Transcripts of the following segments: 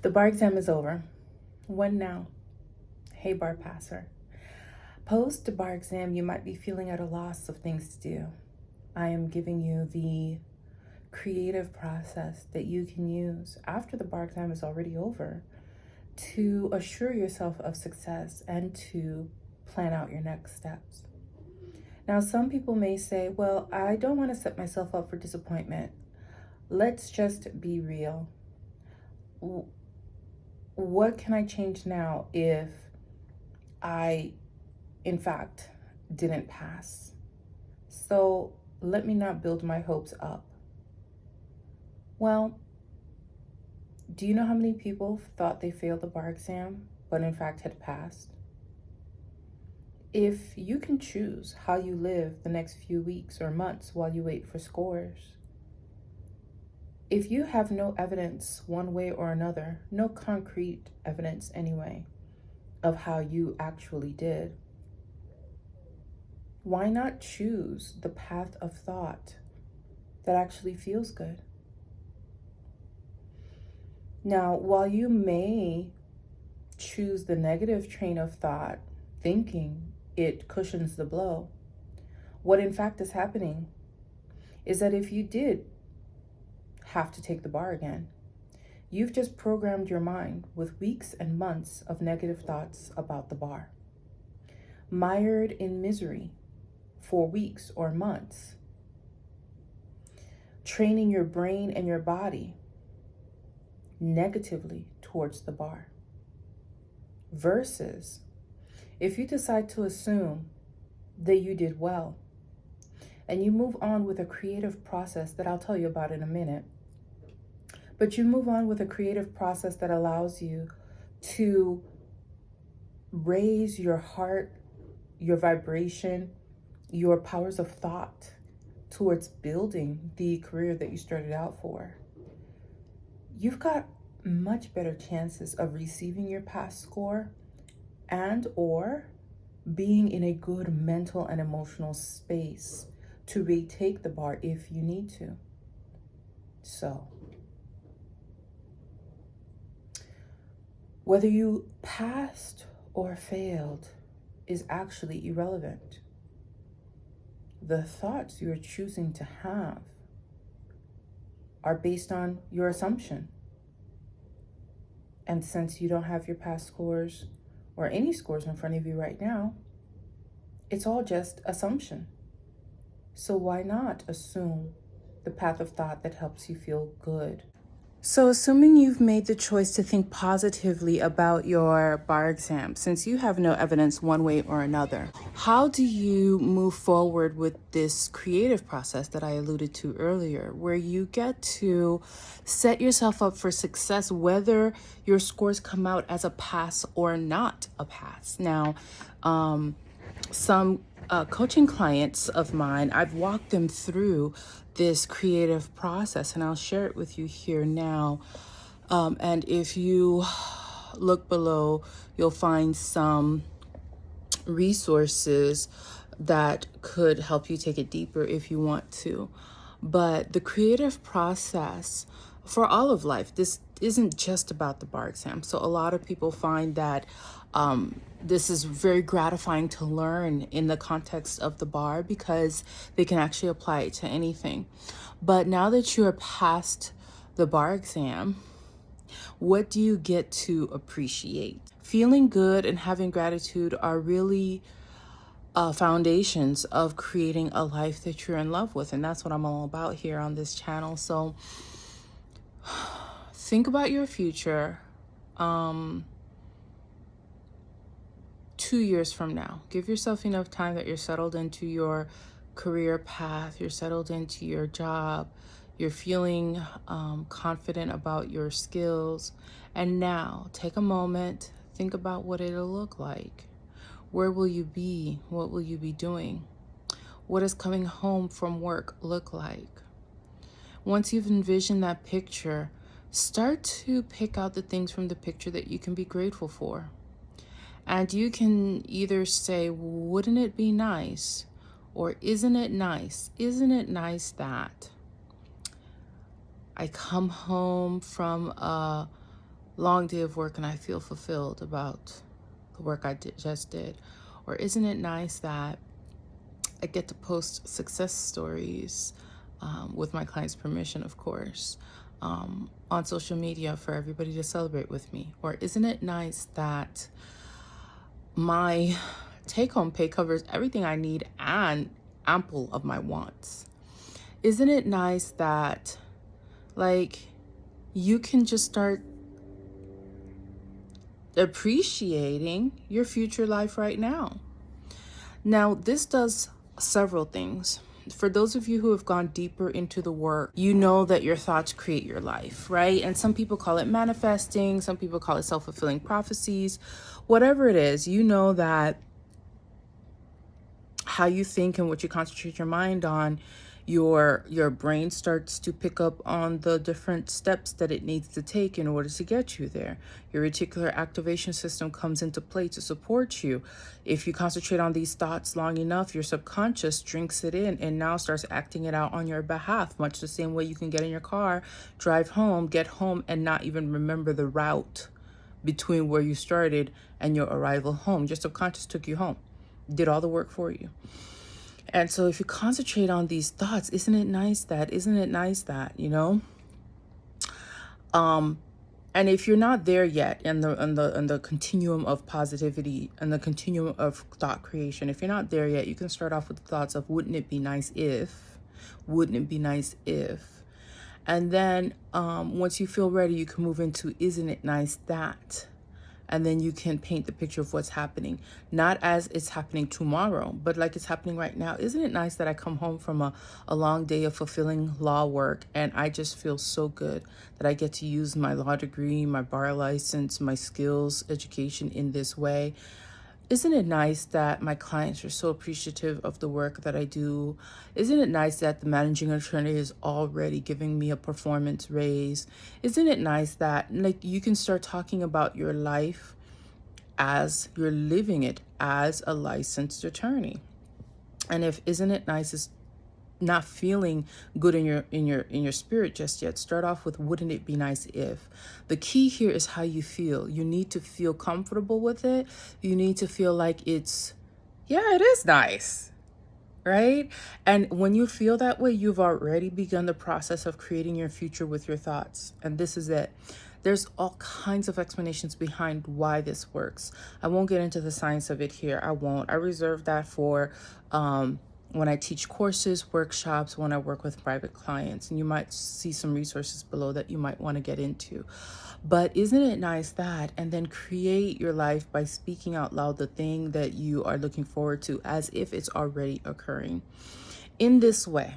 The bar exam is over. When now? Hey, bar passer. Post the bar exam, you might be feeling at a loss of things to do. I am giving you the creative process that you can use after the bar exam is already over to assure yourself of success and to plan out your next steps. Now, some people may say, well, I don't want to set myself up for disappointment. Let's just be real. What can I change now if I, in fact, didn't pass? So let me not build my hopes up. Well, do you know how many people thought they failed the bar exam, but in fact had passed? If you can choose how you live the next few weeks or months while you wait for scores, if you have no evidence one way or another, no concrete evidence anyway, of how you actually did, why not choose the path of thought that actually feels good? Now, while you may choose the negative train of thought, thinking it cushions the blow, what in fact is happening is that if you did have to take the bar again, you've just programmed your mind with weeks and months of negative thoughts about the bar. Mired in misery for weeks or months, training your brain and your body negatively towards the bar. Versus if you decide to assume that you did well and you move on with a creative process that I'll tell you about in a minute, but you move on with a creative process that allows you to raise your heart, your vibration, your powers of thought towards building the career that you started out for, you've got much better chances of receiving your past score and or being in a good mental and emotional space to retake the bar if you need to. So, whether you passed or failed is actually irrelevant. The thoughts you're choosing to have are based on your assumption. And since you don't have your past scores or any scores in front of you right now, it's all just assumption. So why not assume the path of thought that helps you feel good? So assuming you've made the choice to think positively about your bar exam, since you have no evidence one way or another, how do you move forward with this creative process that I alluded to earlier, where you get to set yourself up for success, whether your scores come out as a pass or not a pass? Now, some coaching clients of mine, I've walked them through this creative process, and I'll share it with you here now. And if you look below, you'll find some resources that could help you take it deeper if you want to. But the creative process for all of life, this isn't just about the bar exam. So a lot of people find that this is very gratifying to learn in the context of the bar because they can actually apply it to anything. But now that you're past the bar exam, what do you get to appreciate? Feeling good and having gratitude are really foundations of creating a life that you're in love with. And that's what I'm all about here on this channel. So think about your future 2 years from now. Give yourself enough time that you're settled into your career path, you're settled into your job, you're feeling confident about your skills. And now take a moment, think about what it'll look like. Where will you be? What will you be doing? What does coming home from work look like? Once you've envisioned that picture, start to pick out the things from the picture that you can be grateful for. And you can either say, wouldn't it be nice? Or isn't it nice? Isn't it nice that I come home from a long day of work and I feel fulfilled about the work I just did? Or isn't it nice that I get to post success stories, with my client's permission, of course, on social media for everybody to celebrate with me? Or isn't it nice that my take-home pay covers everything I need and ample of my wants? Isn't it nice that, like, you can just start appreciating your future life right now? Now, this does several things. For those of you who have gone deeper into the work, you know that your thoughts create your life, right? And some people call it manifesting, some people call it self-fulfilling prophecies. Whatever it is, you know that how you think and what you concentrate your mind on, your brain starts to pick up on the different steps that it needs to take in order to get you there. Your reticular activation system comes into play to support you. If you concentrate on these thoughts long enough, your subconscious drinks it in and now starts acting it out on your behalf, much the same way you can get in your car, drive home, get home, and not even remember the route between where you started and your arrival home. Your subconscious took you home, did all the work for you. And so if you concentrate on these thoughts, isn't it nice that, and if you're not there yet in the continuum of positivity and the continuum of thought creation, if you're not there yet, you can start off with the thoughts of wouldn't it be nice if, and then once you feel ready, you can move into isn't it nice that. And then you can paint the picture of what's happening, not as it's happening tomorrow, but like it's happening right now. Isn't it nice that I come home from a long day of fulfilling law work and I just feel so good that I get to use my law degree, my bar license, my skills, education in this way? Isn't it nice that my clients are so appreciative of the work that I do? Isn't it nice that the managing attorney is already giving me a performance raise? Isn't it nice that, like, you can start talking about your life as you're living it as a licensed attorney? And if isn't it nice is not feeling good in your spirit just yet, start off with wouldn't it be nice if. The key here is how you feel. You need to feel comfortable with it. You need to feel like it is nice, right? And when you feel that way, you've already begun the process of creating your future with your thoughts. And this is it. There's all kinds of explanations behind why this works. I won't get into the science of it here. I reserve that for when I teach courses, workshops, when I work with private clients. And you might see some resources below that you might want to get into. But isn't it nice that, and then create your life by speaking out loud the thing that you are looking forward to as if it's already occurring. In this way,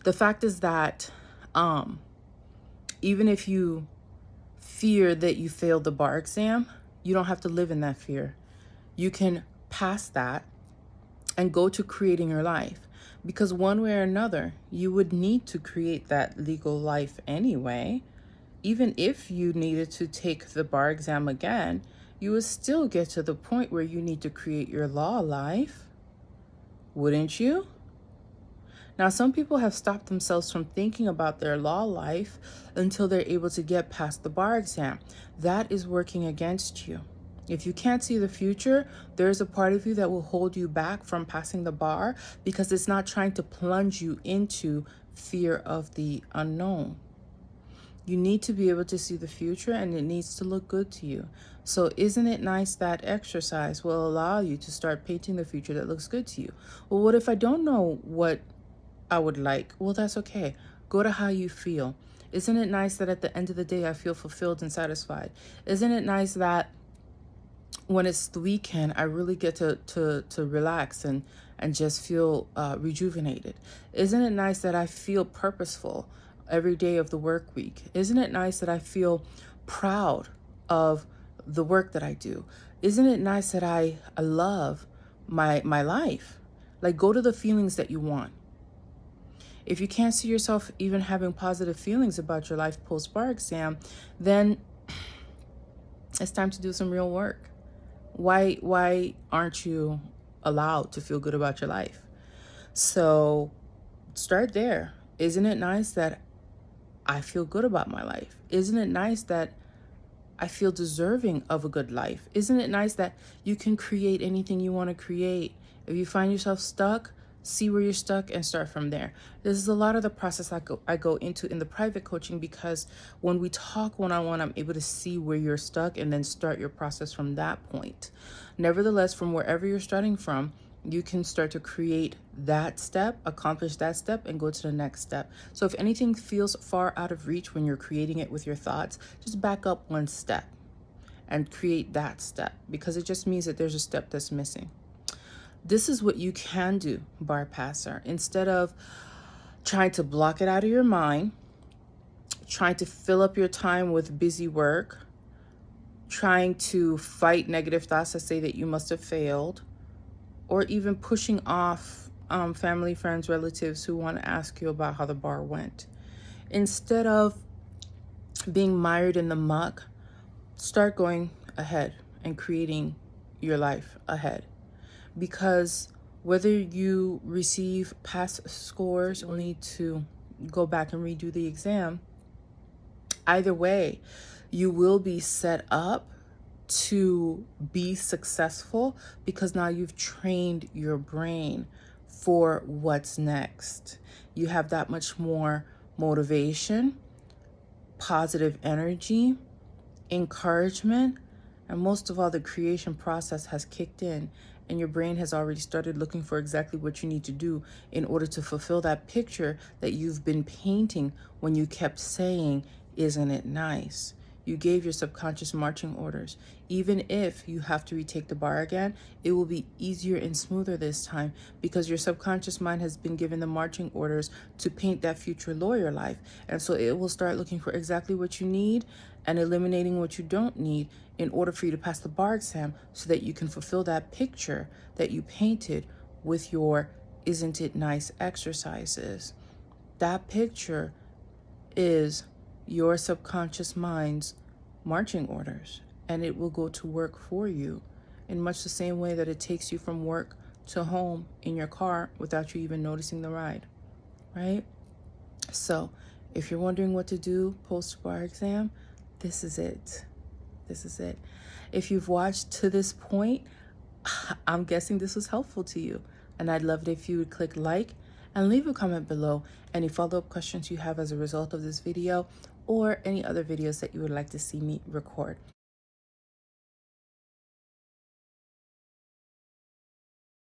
the fact is that even if you fear that you failed the bar exam, you don't have to live in that fear. You can pass that and go to creating your life, because one way or another, you would need to create that legal life anyway. Even if you needed to take the bar exam again, you would still get to the point where you need to create your law life, wouldn't you? Now, some people have stopped themselves from thinking about their law life until they're able to get past the bar exam. That is working against you. If you can't see the future, there's a part of you that will hold you back from passing the bar because it's not trying to plunge you into fear of the unknown. You need to be able to see the future, and it needs to look good to you. So isn't it nice that exercise will allow you to start painting the future that looks good to you? Well, what if I don't know what I would like? Well, that's okay. Go to how you feel. Isn't it nice that at the end of the day, I feel fulfilled and satisfied? Isn't it nice that when it's the weekend, I really get to relax and just feel rejuvenated? Isn't it nice that I feel purposeful every day of the work week? Isn't it nice that I feel proud of the work that I do? Isn't it nice that I love my life? Like, go to the feelings that you want. If you can't see yourself even having positive feelings about your life post-bar exam, then it's time to do some real work. Why aren't you allowed to feel good about your life? So start there. Isn't it nice that I feel good about my life? Isn't it nice that I feel deserving of a good life. Isn't it nice that you can create anything you want to create? If you find yourself stuck, see where you're stuck and start from there. This is a lot of the process I go into in the private coaching, because when we talk one-on-one, I'm able to see where you're stuck and then start your process from that point. Nevertheless, from wherever you're starting from, you can start to create that step, accomplish that step, and go to the next step. So if anything feels far out of reach when you're creating it with your thoughts, just back up one step and create that step, because it just means that there's a step that's missing. This is what you can do, bar passer. Instead of trying to block it out of your mind, trying to fill up your time with busy work, trying to fight negative thoughts that say that you must have failed, or even pushing off family, friends, relatives who want to ask you about how the bar went. Instead of being mired in the muck, start going ahead and creating your life ahead. Because whether you receive past scores or need to go back and redo the exam, either way, you will be set up to be successful, because now you've trained your brain for what's next. You have that much more motivation, positive energy, encouragement, and most of all, the creation process has kicked in, and your brain has already started looking for exactly what you need to do in order to fulfill that picture that you've been painting when you kept saying, "Isn't it nice?" You gave your subconscious marching orders. Even if you have to retake the bar again, it will be easier and smoother this time, because your subconscious mind has been given the marching orders to paint that future lawyer life. And so it will start looking for exactly what you need and eliminating what you don't need in order for you to pass the bar exam, so that you can fulfill that picture that you painted with your "Isn't it nice" exercises. That picture is your subconscious mind's marching orders, and it will go to work for you in much the same way that it takes you from work to home in your car without you even noticing the ride, right? So if you're wondering what to do post-bar exam, this is it. This is it. If you've watched to this point, I'm guessing this was helpful to you, and I'd love it if you would click like and leave a comment below any follow-up questions you have as a result of this video, or any other videos that you would like to see me record.